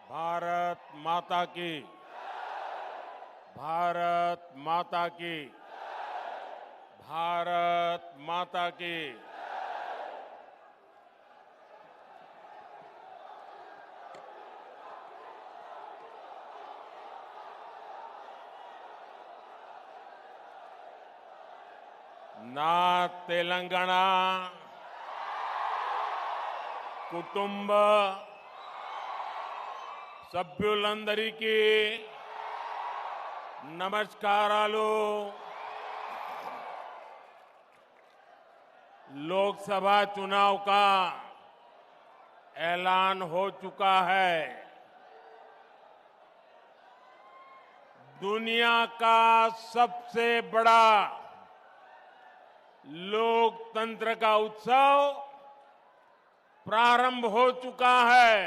भारत माता की। भारत माता की। भारत माता की। నా తెలంగాణ కుటుంబ సభ్యులందరికీ నమస్కారాలు। लोकसभा चुनाव का ऐलान हो चुका है। दुनिया का सबसे बड़ा लोकतंत्र का उत्सव प्रारंभ हो चुका है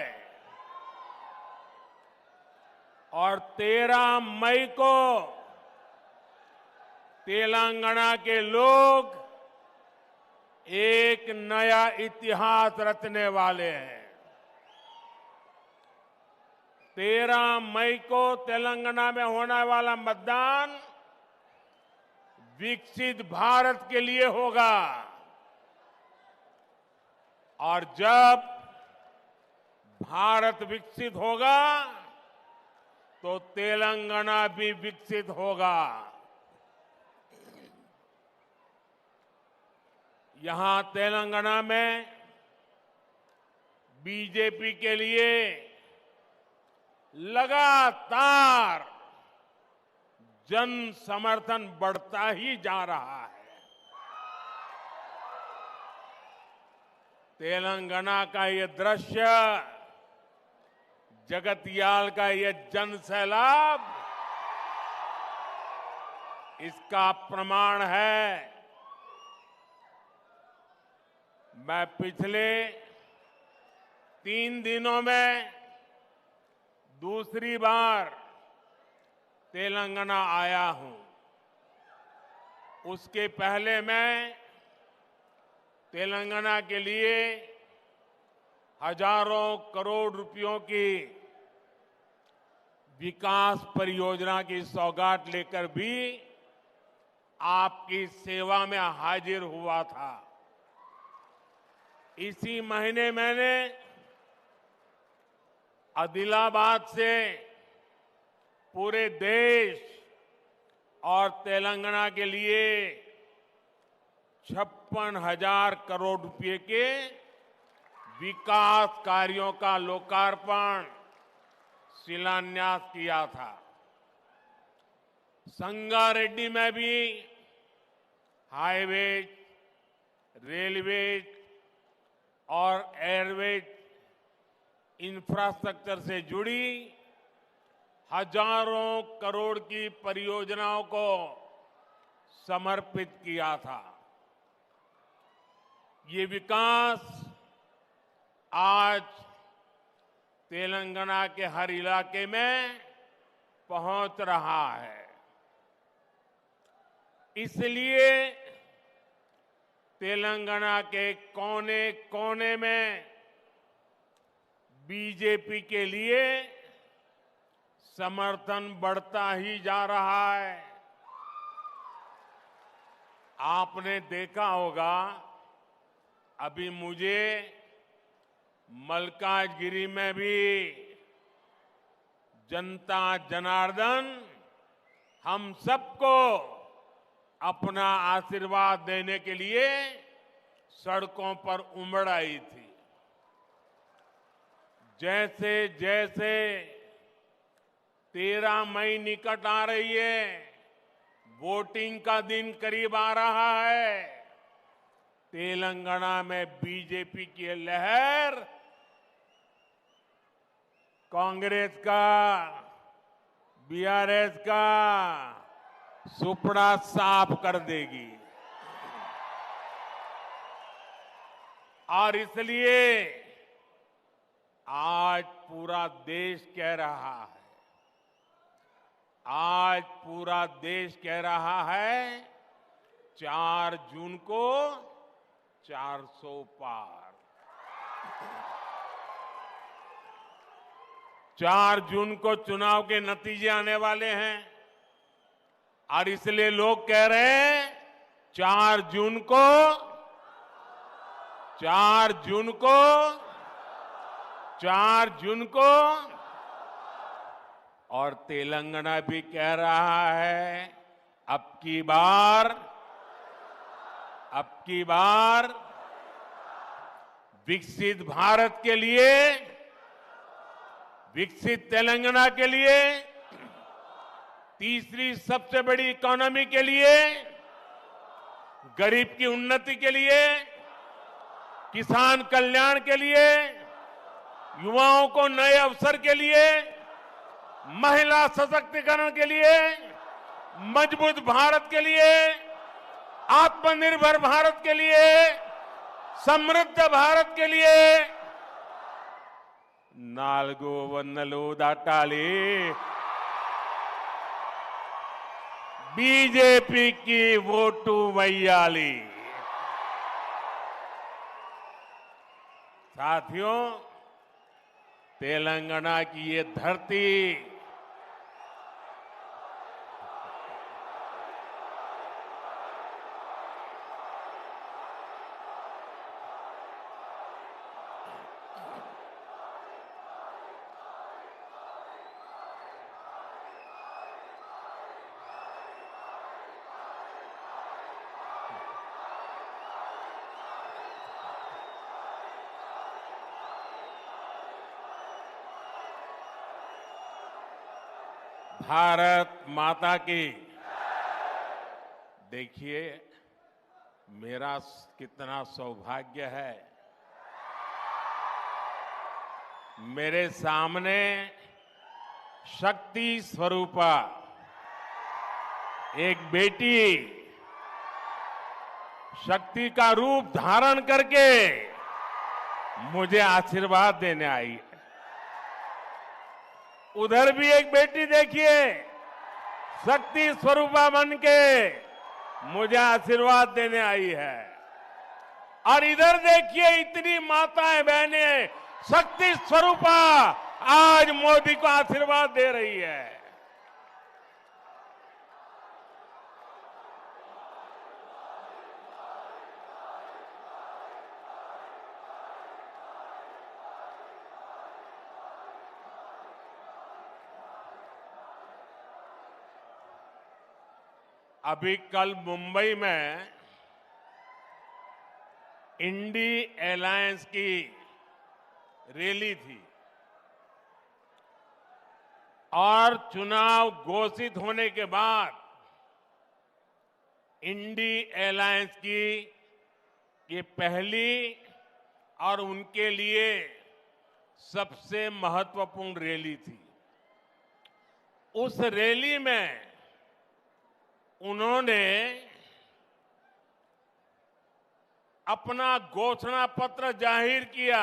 और 13 मई को तेलंगाना के लोग एक नया इतिहास रचने वाले हैं। 13 मई को तेलंगाना में होने वाला मतदान विकसित भारत के लिए होगा और जब भारत विकसित होगा तो तेलंगाना भी विकसित होगा। यहां तेलंगाना में बीजेपी के लिए लगातार जन समर्थन बढ़ता ही जा रहा है। तेलंगाना का ये दृश्य, जगतियाल का ये जन सैलाब इसका प्रमाण है। मैं पिछले 3 दिनों में दूसरी बार तेलंगाना आया हूं। उसके पहले मैं तेलंगाना के लिए हजारों करोड़ रुपयों की विकास परियोजना की सौगात लेकर भी आपकी सेवा में हाजिर हुआ था। इसी महीने मैंने आदिलाबाद से पूरे देश और तेलंगाना के लिए 56,000 करोड़ रुपए के विकास कार्यों का लोकार्पण, शिलान्यास किया था। संगारेड्डी में भी हाईवेज, रेलवेज और एयरवेज इंफ्रास्ट्रक्चर से जुड़ी हजारों करोड़ की परियोजनाओं को समर्पित किया था। ये विकास आज तेलंगाना के हर इलाके में पहुंच रहा है। इसलिए तेलंगाना के कोने कोने में बीजेपी के लिए समर्थन बढ़ता ही जा रहा है। आपने देखा होगा, अभी मुझे मल्काजगिरी में भी जनता जनार्दन हम सबको अपना आशीर्वाद देने के लिए सड़कों पर उमड़ आई थी। जैसे जैसे 13 मई निकट आ रही है, वोटिंग का दिन करीब आ रहा है, तेलंगाना में बीजेपी की लहर कांग्रेस का, बीआरएस का सुपड़ा साफ कर देगी। और इसलिए आज पूरा देश कह रहा है, आज पूरा देश कह रहा है 4 जून को 400 पार। 4 जून को चुनाव के नतीजे आने वाले हैं और इसलिए लोग कह रहे हैं 4 जून को 4 जून को 4 जून को और तेलंगाना भी कह रहा है अब की बार विकसित भारत के लिए, विकसित तेलंगाना के लिए, तीसरी सबसे बड़ी इकोनॉमी के लिए, गरीब की उन्नति के लिए, किसान कल्याण के लिए, युवाओं को नए अवसर के लिए, महिला सशक्तिकरण के लिए, मजबूत भारत के लिए, आत्मनिर्भर भारत के लिए, समृद्ध भारत के लिए नाल्गो वन्नलो दाटाली बीजेपी की वोटू वैयाली। साथियों, तेलंगाना की ये धरती भारत माता की। देखिए मेरा कितना सौभाग्य है, मेरे सामने शक्ति स्वरूपा एक बेटी शक्ति का रूप धारण करके मुझे आशीर्वाद देने आई है। उधर भी एक बेटी देखिए शक्ति स्वरूपा बन के मुझे आशीर्वाद देने आई है, और इधर देखिए इतनी माताएं बहनें शक्ति स्वरूपा आज मोदी को आशीर्वाद दे रही है। अभी कल मुंबई में इंडी एलायंस की रैली थी और चुनाव घोषित होने के बाद इंडी एलायंस की ये पहली और उनके लिए सबसे महत्वपूर्ण रैली थी। उस रैली में उन्होंने अपना घोषणा पत्र जाहिर किया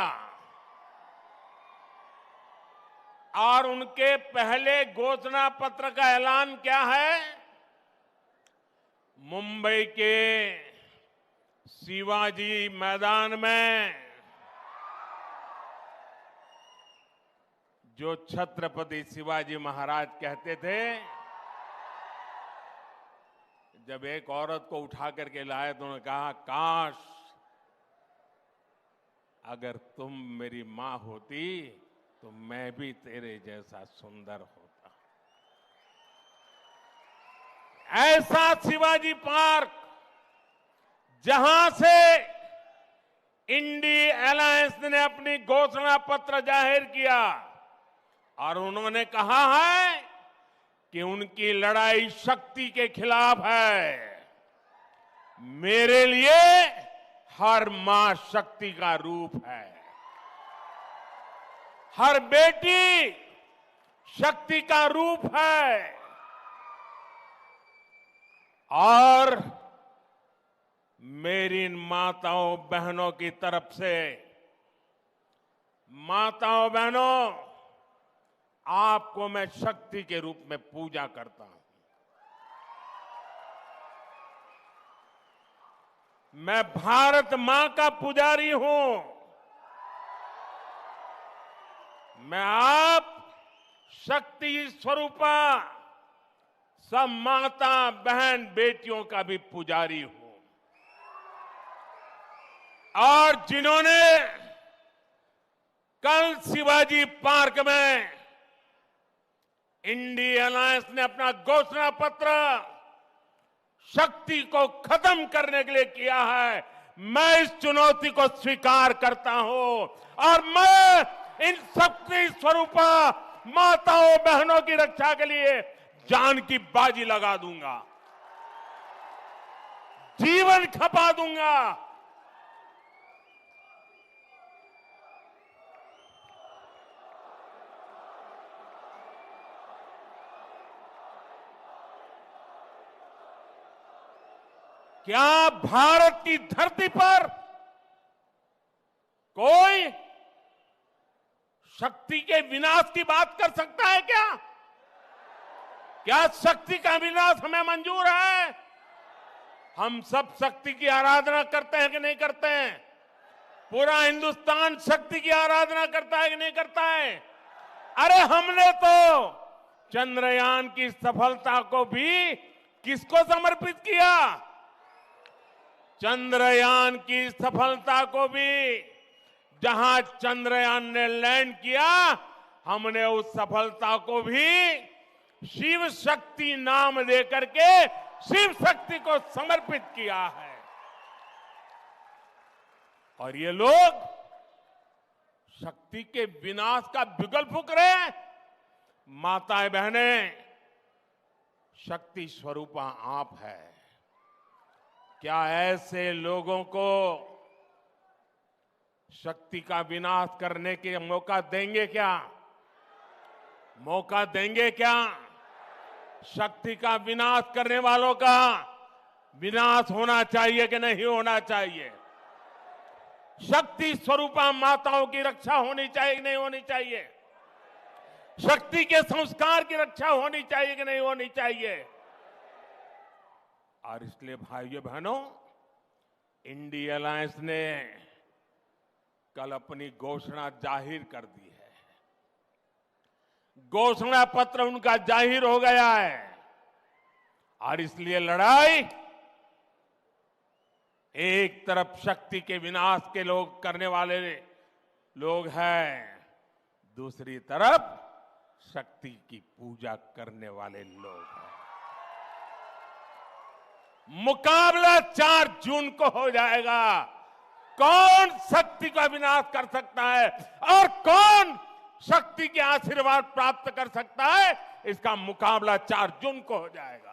और उनके पहले घोषणा पत्र का ऐलान क्या है? मुंबई के शिवाजी मैदान में जो छत्रपति शिवाजी महाराज कहते थे, जब एक औरत को उठा करके लाए तो उन्होंने कहा, काश अगर तुम मेरी मां होती तो मैं भी तेरे जैसा सुंदर होता। ऐसा शिवाजी पार्क जहां से इंडी एलायंस ने अपनी घोषणा पत्र जाहिर किया और उन्होंने कहा है कि उनकी लड़ाई शक्ति के खिलाफ है। मेरे लिए हर मां शक्ति का रूप है, हर बेटी शक्ति का रूप है। और मेरी इन माताओं बहनों की तरफ से, माताओं बहनों, आपको मैं शक्ति के रूप में पूजा करता हूं। मैं भारत मां का पुजारी हूं। मैं आप शक्ति स्वरूपा सब माता बहन बेटियों का भी पुजारी हूं। और जिन्होंने कल शिवाजी पार्क में इंडिया अलायंस ने अपना घोषणा पत्र शक्ति को खत्म करने के लिए किया है, मैं इस चुनौती को स्वीकार करता हूं और मैं इन शक्ति स्वरूपा माताओं बहनों की रक्षा के लिए जान की बाजी लगा दूंगा, जीवन खपा दूंगा। क्या भारत की धरती पर कोई शक्ति के विनाश की बात कर सकता है क्या? क्या शक्ति का विनाश हमें मंजूर है? हम सब शक्ति की आराधना करते हैं कि नहीं करते हैं? पूरा हिंदुस्तान शक्ति की आराधना करता है कि नहीं करता है? अरे हमने तो चंद्रयान की सफलता को भी किसको समर्पित किया? चंद्रयान की सफलता को भी, जहां चंद्रयान ने लैंड किया, हमने उस सफलता को भी शिव शक्ति नाम देकर के शिव शक्ति को समर्पित किया है। और ये लोग शक्ति के विनाश का बिगुल फूंक रहे हैं। माताएं बहनें, शक्ति स्वरूपा आप है। क्या ऐसे लोगों को शक्ति का विनाश करने के मौका देंगे क्या? मौका देंगे क्या? शक्ति का विनाश करने वालों का विनाश होना चाहिए कि नहीं होना चाहिए? शक्ति स्वरूपा माताओं की रक्षा होनी चाहिए कि नहीं होनी चाहिए? शक्ति के संस्कार की रक्षा होनी चाहिए कि नहीं होनी चाहिए? और इसलिए भाइयों बहनों, इंडिया अलायंस ने कल अपनी घोषणा जाहिर कर दी है। घोषणा पत्र उनका जाहिर हो गया है और इसलिए लड़ाई एक तरफ शक्ति के विनाश के लोग करने वाले लोग हैं, दूसरी तरफ शक्ति की पूजा करने वाले लोग हैं। मुकाबला 4 जून को हो जाएगा। कौन शक्ति का विनाश कर सकता है और कौन शक्ति के आशीर्वाद प्राप्त कर सकता है, इसका मुकाबला 4 जून को हो जाएगा।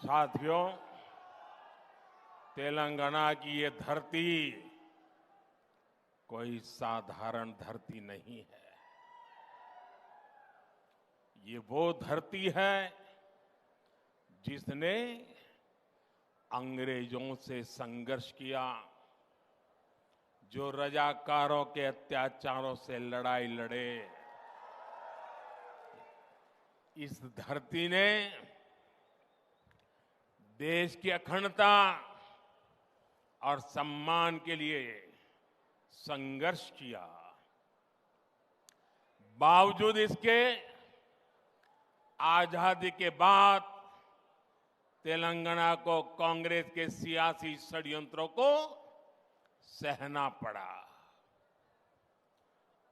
साथियों, तेलंगाना की ये धरती कोई साधारण धरती नहीं है। ये वो धरती है जिसने अंग्रेजों से संघर्ष किया, जो रजाकारों के अत्याचारों से लड़ाई लड़े। इस धरती ने देश की अखंडता और सम्मान के लिए संघर्ष किया। बावजूद इसके आजादी के बाद तेलंगाना को कांग्रेस के सियासी षड्यंत्रों को सहना पड़ा।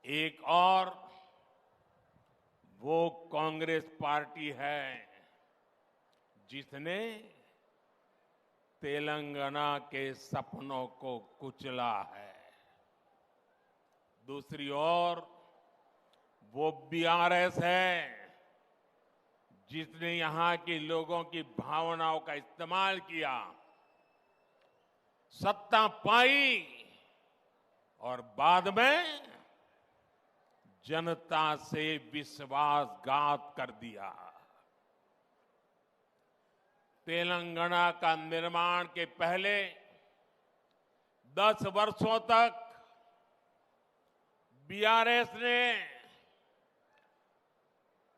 एक और वो कांग्रेस पार्टी है जिसने तेलंगाना के सपनों को कुचला है। दूसरी ओर वो बीआरएस है जिसने यहां के लोगों की भावनाओं का इस्तेमाल किया, सत्ता पाई और बाद में जनता से विश्वासघात कर दिया। तेलंगाना का निर्माण के पहले 10 वर्षों तक बीआरएस ने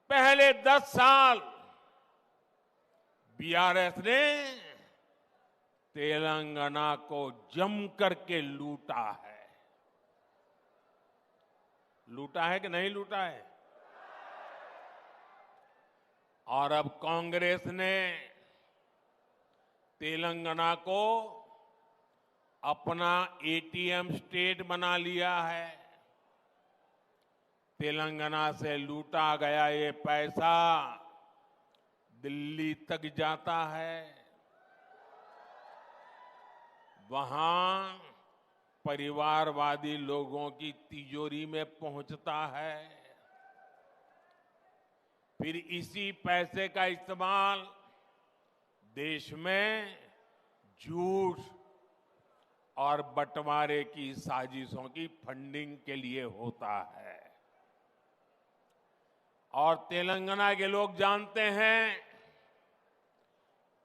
पहले 10 साल बीआरएस ने तेलंगाना को जम करके लूटा है। लूटा है कि नहीं लूटा है? और अब कांग्रेस ने तेलंगाना को अपना एटीएम स्टेट बना लिया है। तेलंगाना से लूटा गया ये पैसा दिल्ली तक जाता है, वहां परिवारवादी लोगों की तिजोरी में पहुंचता है। फिर इसी पैसे का इस्तेमाल देश में झूठ और बंटवारे की साजिशों की फंडिंग के लिए होता है। और तेलंगाना के लोग जानते हैं,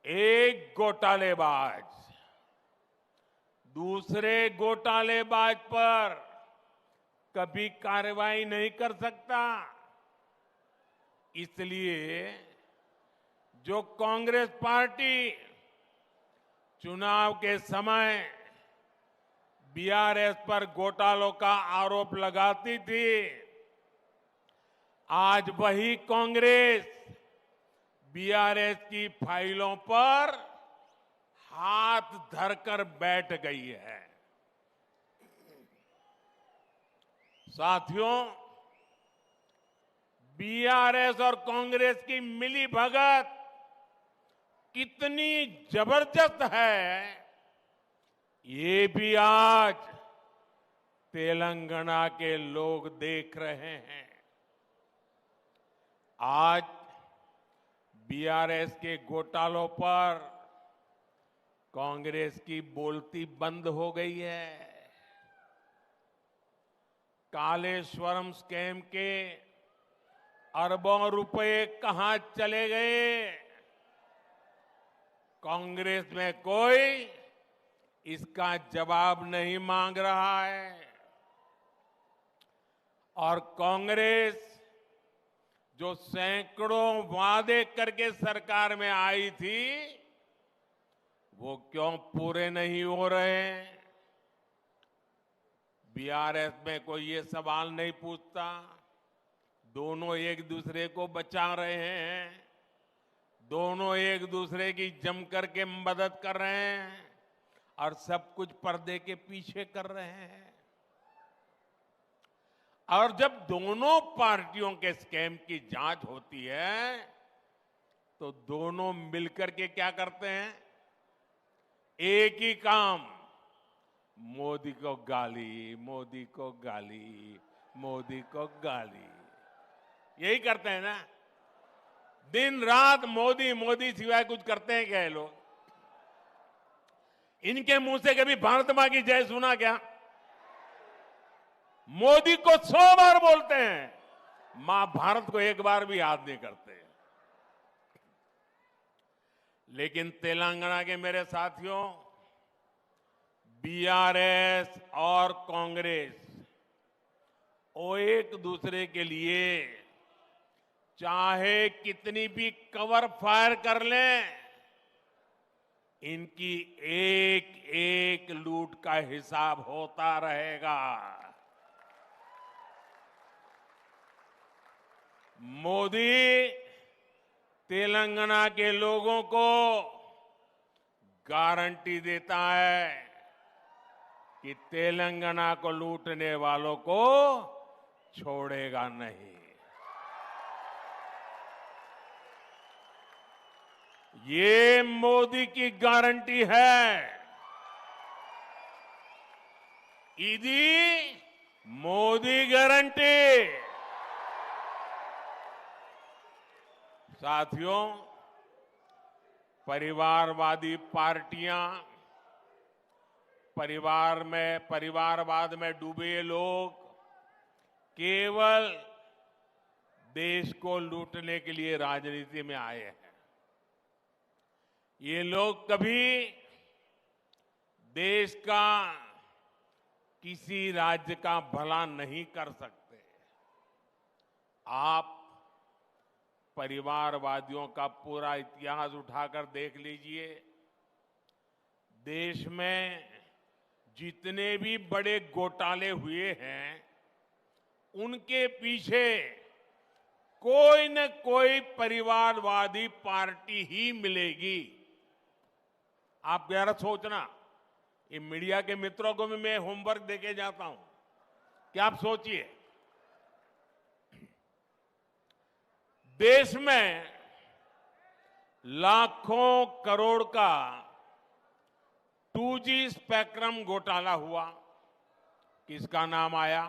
एक घोटालेबाज दूसरे घोटालेबाज पर कभी कार्रवाई नहीं कर सकता। इसलिए जो कांग्रेस पार्टी चुनाव के समय बीआरएस पर घोटालों का आरोप लगाती थी, आज वही कांग्रेस बीआरएस की फाइलों पर हाथ धरकर बैठ गई है। साथियों, बीआरएस और कांग्रेस की मिली भगत कितनी जबरदस्त है, ये भी आज तेलंगाना के लोग देख रहे हैं। आज बीआरएस के घोटालों पर कांग्रेस की बोलती बंद हो गई है। कालेश्वरम स्कैम के अरबों रुपए कहां चले गए? कांग्रेस में कोई इसका जवाब नहीं मांग रहा है। और कांग्रेस जो सैकड़ों वादे करके सरकार में आई थी, वो क्यों पूरे नहीं हो रहे? बीआरएस में कोई ये सवाल नहीं पूछता। दोनों एक दूसरे को बचा रहे हैं, दोनों एक दूसरे की जम करके मदद कर रहे हैं और सब कुछ पर्दे के पीछे कर रहे हैं। और जब दोनों पार्टियों के स्कैम की जांच होती है, तो दोनों मिलकर के क्या करते हैं? एक ही काम, मोदी को गाली, मोदी को गाली, मोदी को गाली, यही करते हैं ना। दिन रात मोदी मोदी सिवाय कुछ करते हैं क्या ये लोग? इनके मुंह से कभी भारत मां की जय सुना क्या? मोदी को 100 बार बोलते हैं, मां भारत को एक बार भी याद नहीं करते। लेकिन तेलंगाना के मेरे साथियों, बीआरएस और कांग्रेस वो एक दूसरे के लिए चाहे कितनी भी कवर फायर कर लें, इनकी एक एक लूट का हिसाब होता रहेगा। मोदी तेलंगाना के लोगों को गारंटी देता है कि तेलंगाना को लूटने वालों को छोड़ेगा नहीं। ये मोदी की गारंटी है। इदी मोदी गारंटी। साथियों, परिवारवादी पार्टियां, परिवारवाद में डूबे लोग केवल देश को लूटने के लिए राजनीति में आए हैं। ये लोग कभी देश का किसी राज्य का भला नहीं कर सकते। आप परिवारवादियों का पूरा इतिहास उठाकर देख लीजिए। देश में जितने भी बड़े घोटाले हुए हैं, उनके पीछे कोई न कोई परिवारवादी पार्टी ही मिलेगी। आप जरा सोचना, ये मीडिया के मित्रों को भी मैं होमवर्क देके जाता हूं कि आप सोचिए, देश में लाखों करोड़ का 2G स्पेक्ट्रम घोटाला हुआ, किसका नाम आया?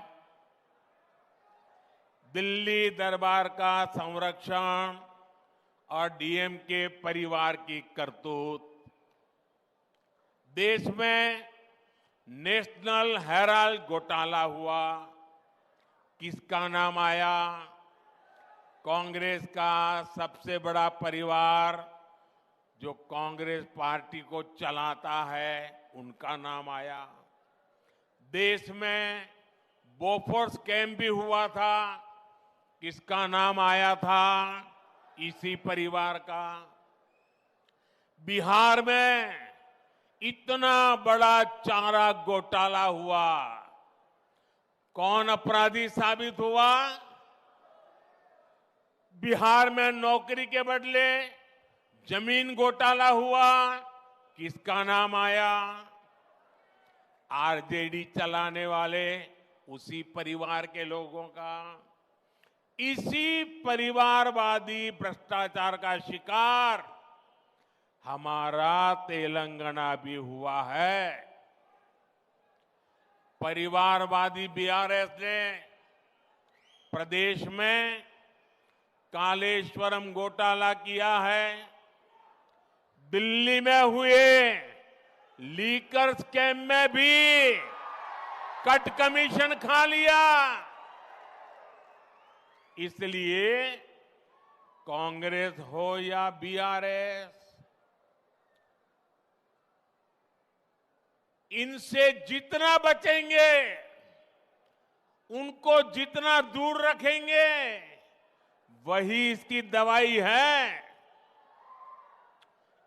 दिल्ली दरबार का संरक्षण और डीएमके परिवार की करतूत। देश में नेशनल हेराल्ड घोटाला हुआ, किसका नाम आया? कांग्रेस का सबसे बड़ा परिवार जो कांग्रेस पार्टी को चलाता है, उनका नाम आया। देश में बोफोर्स स्कैम भी हुआ था, किसका नाम आया था? इसी परिवार का। बिहार में इतना बड़ा चारा घोटाला हुआ, कौन अपराधी साबित हुआ? बिहार में नौकरी के बदले जमीन घोटाला हुआ, किसका नाम आया? आरजेडी चलाने वाले उसी परिवार के लोगों का। इसी परिवारवादी भ्रष्टाचार का शिकार हमारा तेलंगाना भी हुआ है। परिवारवादी बीआरएस ने प्रदेश में कालेश्वरम घोटाला किया है। दिल्ली में हुए लीकर स्कैम में भी कट कमीशन खा लिया। इसलिए कांग्रेस हो या बीआरएस, इनसे जितना बचेंगे, उनको जितना दूर रखेंगे, वही इसकी दवाई है।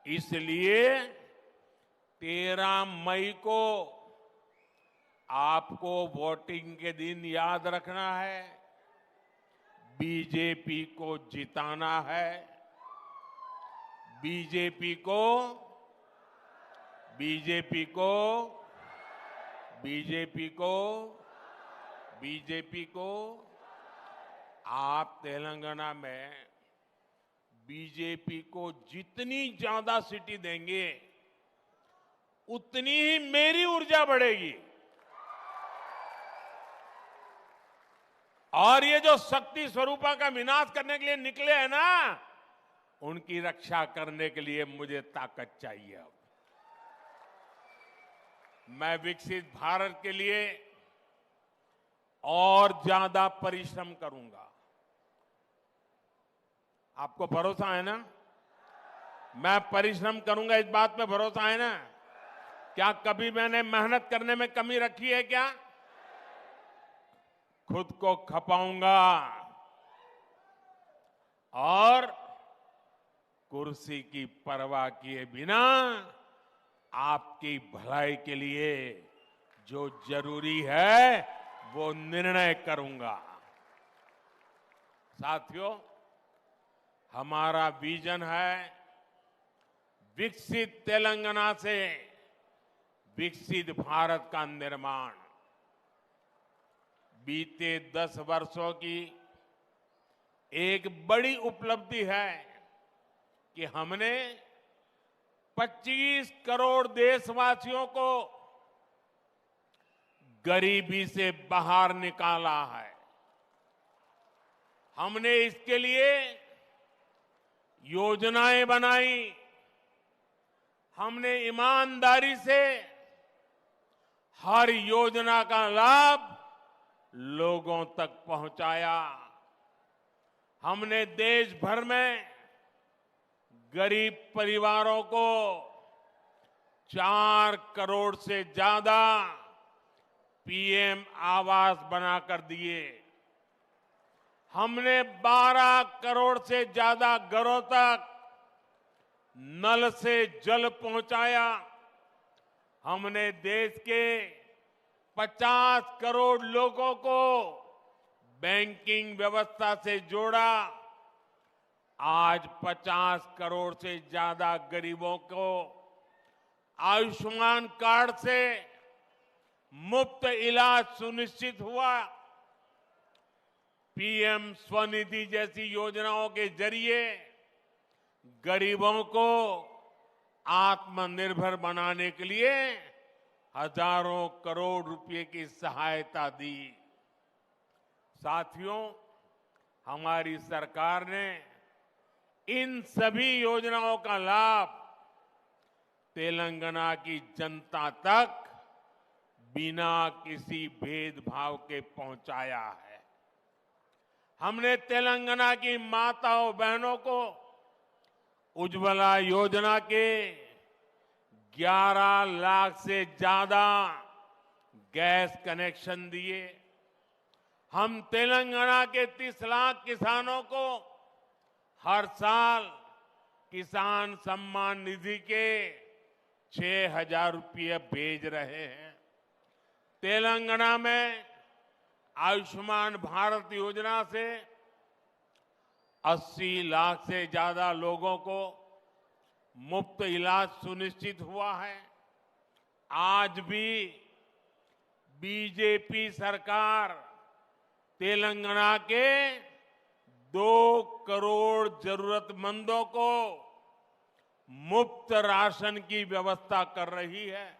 इसलिए 13 मई को आपको वोटिंग के दिन याद रखना है, बीजेपी को जिताना है। बीजेपी को बीजेपी को बीजेपी को बीजेपी को आप तेलंगाना में बीजेपी को जितनी ज्यादा सीटें देंगे, उतनी ही मेरी ऊर्जा बढ़ेगी। और ये जो शक्ति स्वरूपा का विनाश करने के लिए निकले हैं ना, उनकी रक्षा करने के लिए मुझे ताकत चाहिए। अब मैं विकसित भारत के लिए और ज्यादा परिश्रम करूंगा। आपको भरोसा है ना? मैं परिश्रम करूंगा, इस बात पे भरोसा है ना? क्या कभी मैंने मेहनत करने में कमी रखी है क्या? खुद को खपाऊंगा और कुर्सी की परवाह किए बिना आपकी भलाई के लिए जो जरूरी है वो निर्णय करूंगा। साथियों, हमारा विजन है विकसित तेलंगाना से विकसित भारत का निर्माण। बीते 10 वर्षों की एक बड़ी उपलब्धि है कि हमने 25 करोड़ देशवासियों को गरीबी से बाहर निकाला है। हमने इसके लिए योजनाएं बनाई, हमने ईमानदारी से हर योजना का लाभ लोगों तक पहुंचाया। हमने देश भर में गरीब परिवारों को 4 करोड़ से ज्यादा पीएम आवास बनाकर दिए। हमने 12 करोड़ से ज्यादा घरों तक नल से जल पहुंचाया। हमने देश के 50 करोड़ लोगों को बैंकिंग व्यवस्था से जोड़ा। आज 50 करोड़ से ज्यादा गरीबों को आयुष्मान कार्ड से मुफ्त इलाज सुनिश्चित हुआ। पीएम स्वनिधि जैसी योजनाओं के जरिए गरीबों को आत्मनिर्भर बनाने के लिए हजारों करोड़ रुपए की सहायता दी। साथियों, हमारी सरकार ने इन सभी योजनाओं का लाभ तेलंगाना की जनता तक बिना किसी भेदभाव के पहुंचाया है। हमने तेलंगाना की माताओं बहनों को उज्ज्वला योजना के 11 लाख से ज्यादा गैस कनेक्शन दिए। हम तेलंगाना के 30 लाख किसानों को हर साल किसान सम्मान निधि के 6,000 रुपये भेज रहे हैं। तेलंगाना में आयुष्मान भारत योजना से 80 लाख से ज्यादा लोगों को मुफ्त इलाज सुनिश्चित हुआ है। आज भी बीजेपी सरकार तेलंगाना के 2 करोड़ जरूरतमंदों को मुफ्त राशन की व्यवस्था कर रही है।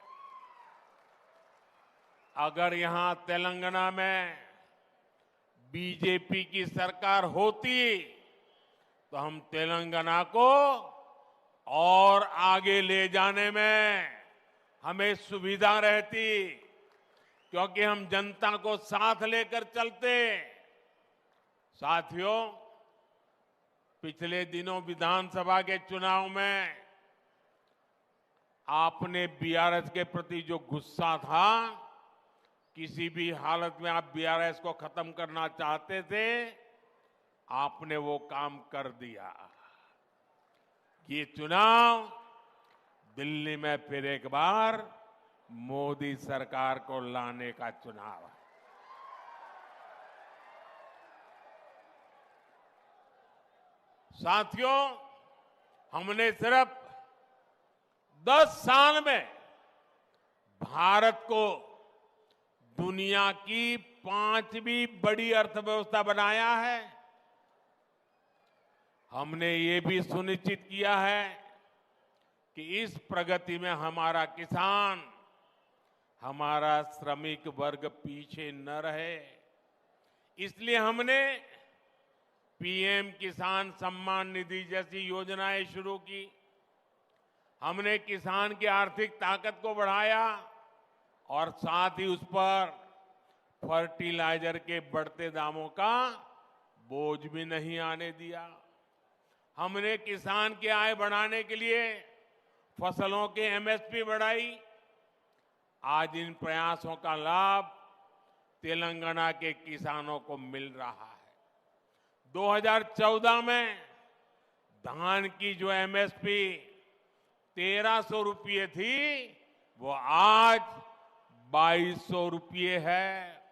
अगर यहां तेलंगाना में बीजेपी की सरकार होती तो हम तेलंगाना को और आगे ले जाने में हमें सुविधा रहती, क्योंकि हम जनता को साथ लेकर चलते। साथियों, पिछले दिनों विधानसभा के चुनाव में आपने बीआरएस के प्रति जो गुस्सा था, किसी भी हालत में आप बीआरएस को खत्म करना चाहते थे, आपने वो काम कर दिया। ये चुनाव दिल्ली में फिर एक बार मोदी सरकार को लाने का चुनाव है। साथियों, हमने सिर्फ 10 साल में भारत को दुनिया की 5वीं बड़ी अर्थव्यवस्था बनाया है। हमने ये भी सुनिश्चित किया है कि इस प्रगति में हमारा किसान, हमारा श्रमिक वर्ग पीछे न रहे। इसलिए हमने पीएम किसान सम्मान निधि जैसी योजनाएं शुरू की। हमने किसान की आर्थिक ताकत को बढ़ाया और साथ ही उस पर फर्टिलाइजर के बढ़ते दामों का बोझ भी नहीं आने दिया। हमने किसान की आय बढ़ाने के लिए फसलों के एमएसपी बढ़ाई। आज इन प्रयासों का लाभ तेलंगाना के किसानों को मिल रहा है। 2014 में धान की जो एमएसपी 1300 रुपये थी, वो आज 2200 रुपये है।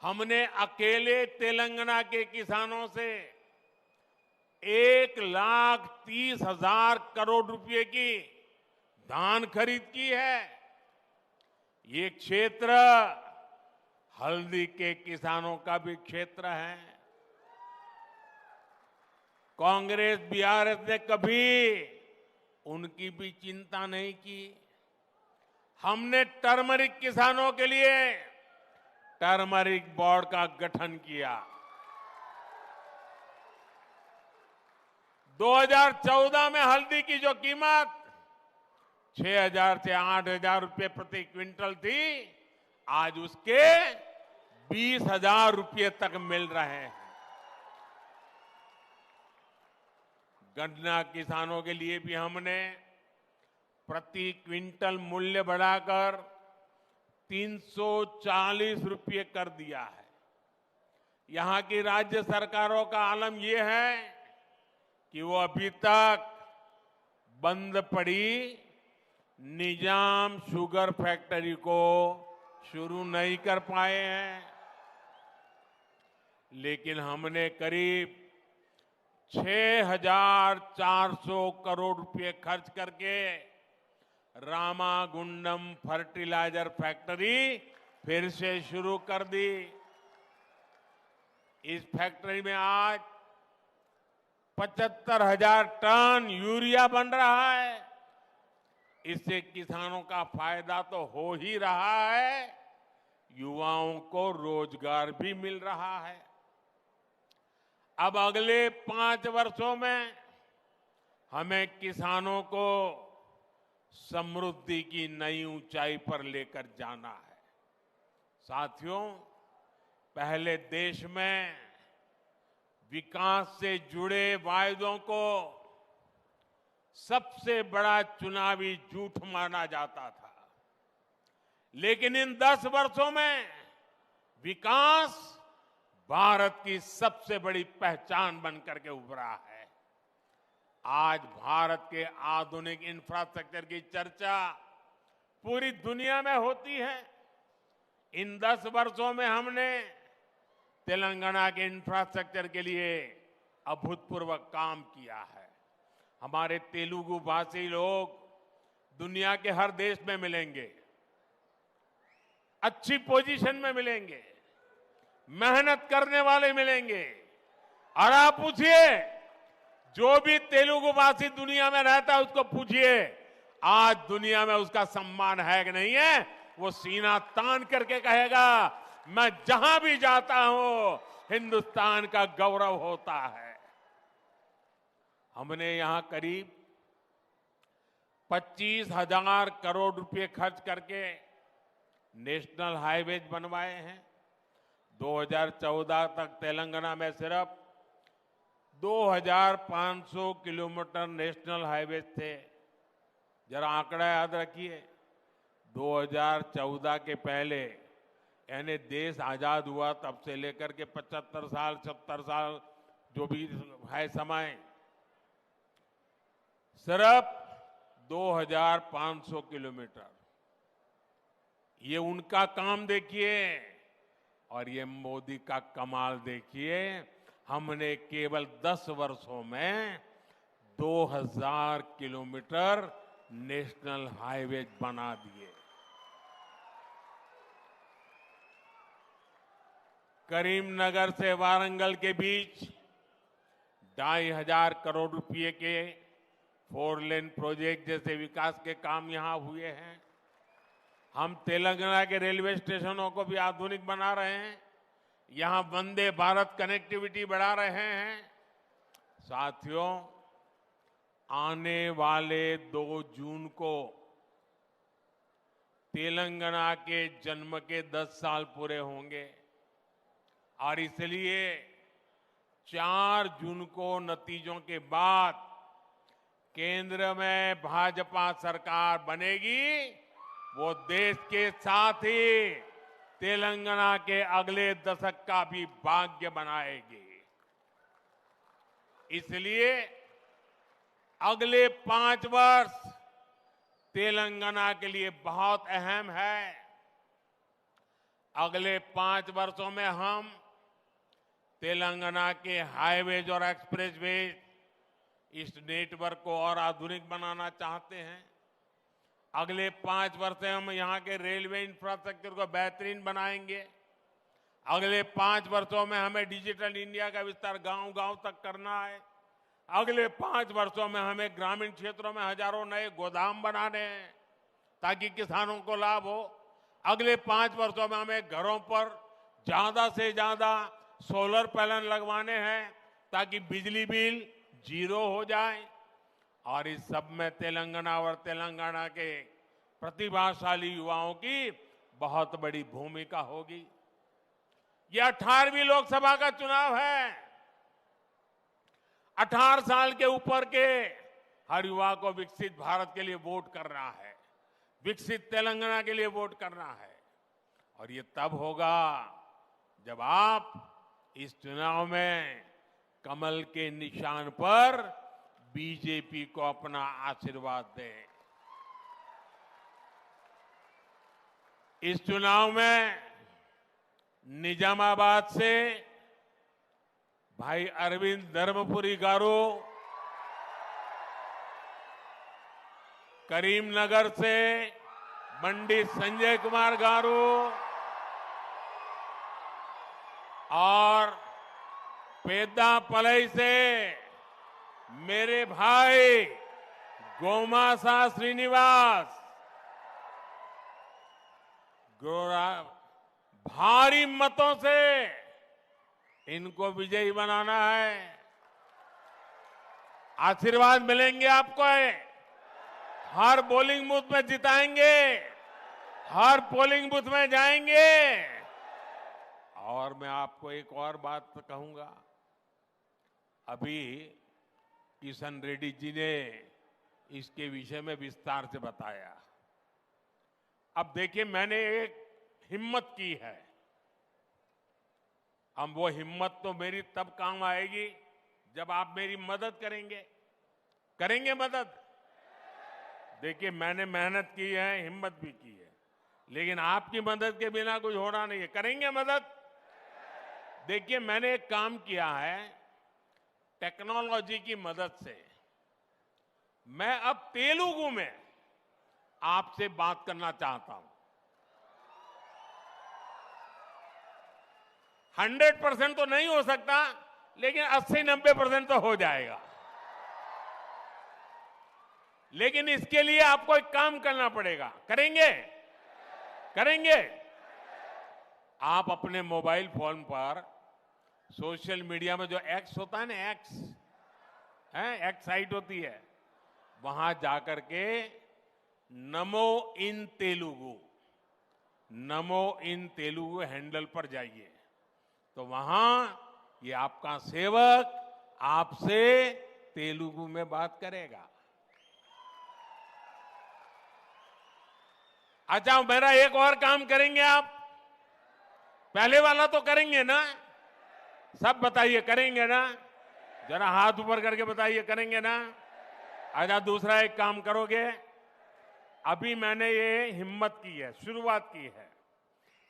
हमने अकेले तेलंगाना के किसानों से 1,30,000 करोड़ रुपए की धान खरीद की है। ये क्षेत्र हल्दी के किसानों का भी क्षेत्र है। कांग्रेस बीआरएस ने कभी उनकी भी चिंता नहीं की। हमने टर्मरिक किसानों के लिए टर्मरिक बोर्ड का गठन किया। 2014 में हल्दी की जो कीमत 6,000 से 8,000 रुपये प्रति क्विंटल थी, आज उसके 20,000 रुपये तक मिल रहे हैं। गन्ना किसानों के लिए भी हमने प्रति क्विंटल मूल्य बढ़ाकर 340 रुपये कर दिया है। यहां की राज्य सरकारों का आलम यह है कि वो अभी तक बंद पड़ी निजाम शुगर फैक्ट्री को शुरू नहीं कर पाए हैं। लेकिन हमने करीब 6,400 करोड़ रुपए खर्च करके रामागुंडम फर्टिलाइजर फैक्ट्री फिर से शुरू कर दी। इस फैक्ट्री में आज 75,000 टन यूरिया बन रहा है। इससे किसानों का फायदा तो हो ही रहा है, युवाओं को रोजगार भी मिल रहा है। अब अगले 5 वर्षों में हमें किसानों को समृद्धि की नई ऊंचाई पर लेकर जाना है। साथियों, पहले देश में विकास से जुड़े वायदों को सबसे बड़ा चुनावी झूठ माना जाता था। लेकिन इन 10 वर्षों में विकास भारत की सबसे बड़ी पहचान बनकर के उभरा है। आज भारत के आधुनिक इंफ्रास्ट्रक्चर की चर्चा पूरी दुनिया में होती है। इन 10 वर्षों में हमने तेलंगाना के इंफ्रास्ट्रक्चर के लिए अभूतपूर्व काम किया है। हमारे तेलुगु भाषी लोग दुनिया के हर देश में मिलेंगे, अच्छी पोजीशन में मिलेंगे, मेहनत करने वाले मिलेंगे। और आप पूछिए, जो भी तेलुगु भाषी दुनिया में रहता है उसको पूछिए, आज दुनिया में उसका सम्मान है कि नहीं है। वो सीना तान करके कहेगा, मैं जहां भी जाता हूं हिंदुस्तान का गौरव होता है। हमने यहां करीब 25,000 करोड़ रुपए खर्च करके नेशनल हाईवेज बनवाए हैं। 2014 तक तेलंगाना में सिर्फ 2,500 किलोमीटर नेशनल हाईवेज थे। जरा आंकड़ा याद रखिए, 2014 के पहले यानी देश आजाद हुआ तब से लेकर के 75 साल 70 साल जो भी है समय, सिर्फ 2,500 किलोमीटर। ये उनका काम देखिए और ये मोदी का कमाल देखिए। हमने केवल 10 वर्षों में 2,000 किलोमीटर नेशनल हाईवे बना दिए। करीमनगर से वारंगल के बीच 2,500 करोड़ रुपए के 4 लेन प्रोजेक्ट जैसे विकास के काम यहां हुए हैं। हम तेलंगाना के रेलवे स्टेशनों को भी आधुनिक बना रहे हैं। यहां वंदे भारत कनेक्टिविटी बढ़ा रहे हैं। साथियों, आने वाले 2 जून को तेलंगाना के जन्म के 10 साल पूरे होंगे और इसलिए 4 जून को नतीजों के बाद केंद्र में भाजपा सरकार बनेगी। वो देश के साथ ही तेलंगाना के अगले दशक का भी भाग्य बनाएगी। इसलिए अगले 5 वर्ष तेलंगाना के लिए बहुत अहम है। अगले 5 वर्षों में हम तेलंगाना के हाईवेज और एक्सप्रेसवेज इस नेटवर्क को और आधुनिक बनाना चाहते हैं। अगले 5 वर्ष में हम यहाँ के रेलवे इंफ्रास्ट्रक्चर को बेहतरीन बनाएंगे। अगले 5 वर्षों में हमें डिजिटल इंडिया का विस्तार गांव-गांव तक करना है। अगले 5 वर्षों में हमें ग्रामीण क्षेत्रों में हजारों नए गोदाम बनाने हैं ताकि किसानों को लाभ हो। अगले 5 वर्षों में हमें घरों पर ज्यादा से ज्यादा सोलर पैनल लगवाने हैं ताकि बिजली बिल 0 हो जाए। और इस सब में तेलंगाना और तेलंगाना के प्रतिभाशाली युवाओं की बहुत बड़ी भूमिका होगी। ये 18वीं लोकसभा का चुनाव है। 18 साल के ऊपर के हर युवा को विकसित भारत के लिए वोट करना है, विकसित तेलंगाना के लिए वोट करना है। और ये तब होगा जब आप इस चुनाव में कमल के निशान पर बीजेपी को अपना आशीर्वाद दें। इस चुनाव में निजामाबाद से भाई अरविंद धर्मपुरी गारू, करीमनगर से पंडित संजय कुमार गारू और पेद्दापलई से मेरे भाई गोमासा श्रीनिवास भारी मतों से इनको विजयी बनाना है। आशीर्वाद मिलेंगे आपको, हर पोलिंग बूथ में जिताएंगे, हर पोलिंग बूथ में जाएंगे। और मैं आपको एक और बात कहूंगा, अभी किशन रेड्डी जी ने इसके विषय में विस्तार से बताया। अब देखिए, मैंने एक हिम्मत की है। अब वो हिम्मत तो मेरी तब काम आएगी जब आप मेरी मदद करेंगे मदद। देखिए, मैंने मेहनत की है, हिम्मत भी की है, लेकिन आपकी मदद के बिना कुछ होना नहीं है। करेंगे मदद? देखिए, मैंने एक काम किया है, टेक्नोलॉजी की मदद से मैं अब तेलुगु में आपसे बात करना चाहता हूं। 100% तो नहीं हो सकता, लेकिन 80-90% तो हो जाएगा। लेकिन इसके लिए आपको एक काम करना पड़ेगा। करेंगे? आप अपने मोबाइल फोन पर सोशल मीडिया में जो एक्स होता है ना, एक्स साइट होती है, वहां जाकर के नमो इन तेलुगु हैंडल पर जाइए, तो वहां ये आपका सेवक आपसे तेलुगु में बात करेगा। अच्छा, मेरा एक और काम करेंगे आप? पहले वाला तो करेंगे ना? सब बताइए, करेंगे ना? जरा हाथ ऊपर करके बताइए, करेंगे ना? अच्छा, दूसरा एक काम करोगे? अभी मैंने ये हिम्मत की है, शुरुआत की है।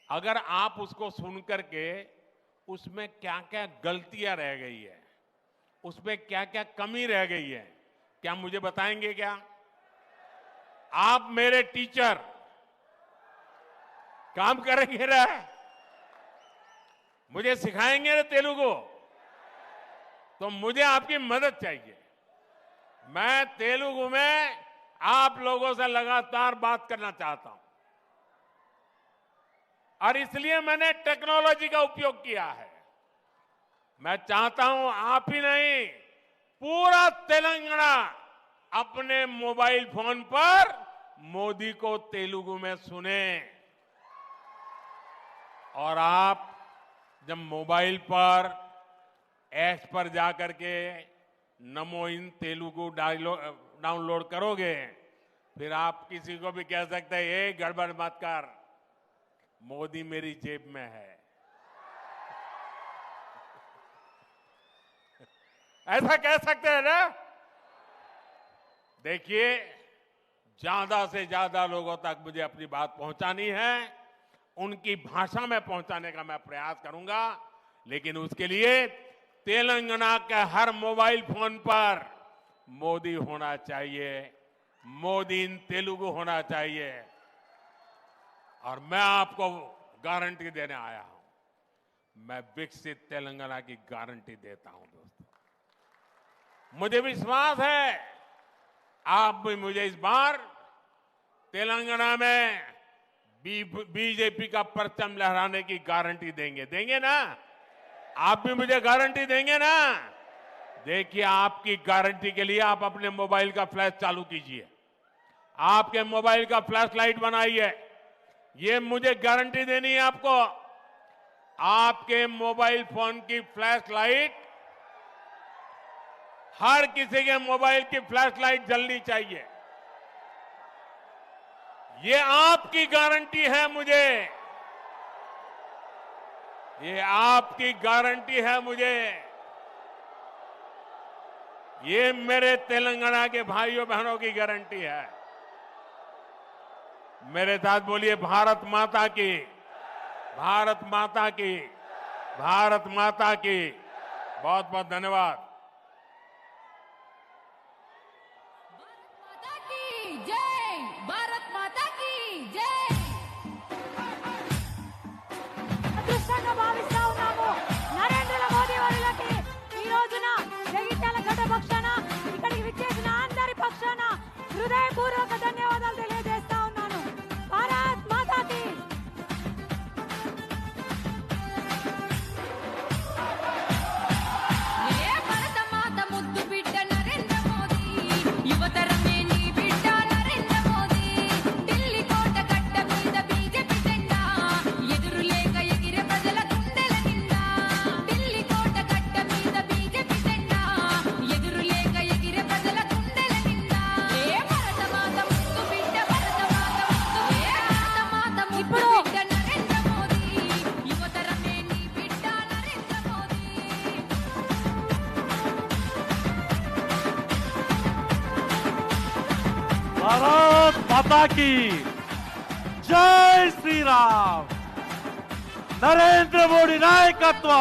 अगर आप उसको सुन करके उसमें क्या क्या गलतियां रह गई है, उसमें क्या क्या कमी रह गई है, क्या मुझे बताएंगे क्या? आप मेरे टीचर, काम करेंगे ना? मुझे सिखाएंगे ना तेलुगु? तो मुझे आपकी मदद चाहिए। मैं तेलुगु में आप लोगों से लगातार बात करना चाहता हूं, और इसलिए मैंने टेक्नोलॉजी का उपयोग किया है। मैं चाहता हूं आप ही नहीं, पूरा तेलंगाना अपने मोबाइल फोन पर मोदी को तेलुगु में सुने। और आप जब मोबाइल पर ऐप्स पर जाकर के नमो इन तेलुगु डाउनलोड करोगे, फिर आप किसी को भी कह सकते हैं, ये गड़बड़ मत कर, मोदी मेरी जेब में है। ऐसा कह सकते हैं ना? देखिए, ज्यादा से ज्यादा लोगों तक मुझे अपनी बात पहुंचानी है, उनकी भाषा में पहुंचाने का मैं प्रयास करूंगा। लेकिन उसके लिए तेलंगाना के हर मोबाइल फोन पर मोदी होना चाहिए, मोदी इन तेलुगु होना चाहिए। और मैं आपको गारंटी देने आया हूं, मैं विकसित तेलंगाना की गारंटी देता हूं दोस्तों। मुझे विश्वास है आप भी मुझे इस बार तेलंगाना में बीजेपी का परचम लहराने की गारंटी देंगे ना? आप भी मुझे गारंटी देंगे ना? देखिए, आपकी गारंटी के लिए आप अपने मोबाइल का फ्लैश चालू कीजिए, आपके मोबाइल का फ्लैश लाइट बनाइए। ये मुझे गारंटी देनी है आपको। आपके मोबाइल फोन की फ्लैश लाइट, हर किसी के मोबाइल की फ्लैश लाइट जलनी चाहिए। ये आपकी गारंटी है मुझे। ये आपकी गारंटी है मुझे, ये मेरे तेलंगाना के भाइयों बहनों की गारंटी है। मेरे साथ बोलिए भारत माता की, भारत माता की, भारत माता की। बहुत बहुत धन्यवाद। भारत माता की जय, भारत माता की जय। అదృష్టంగా భావిస్తా ఉన్నాము నరేంద్ర మోదీ వారికి ఈ రోజున జగిత్యాల గడ్డ పక్షాన ఇక్కడికి విచ్చేసిన అందరి పక్షాన హృదయపూర్వక ధన్యవాదాలు తెలియజేస్తా ఉన్నాను। భారత్ మాతాకి ఏ భారత మాత ముద్దు బిడ్డ నరేంద్ర మోదీ, యువతరమే నీ బిడ్డ నరేంద్ర మోదీ। ఢిల్లీ కోట కట్ట మీద బీజేపీ జెండా, ఎదురులేక ఎగిరే ప్రజల గుండెల నిండా। ఢిల్లీ కోట కట్ట మీద బీజేపీ జెండా, ఎదురులేక ఎగిరే ప్రజల గుండెల నిండా। ఏ భారత మాత ముద్దు బిడ్డ, భారత మాత ముద్దు బిడ్డ, భారత మాత ముద్దు బిడ్డ నరేంద్ర మోదీ, యువతరమే నీ బిడ్డ నరేంద్ర మోదీ। भारत माता की जय श्री राम। नरेंद्र मोदी नायकत्व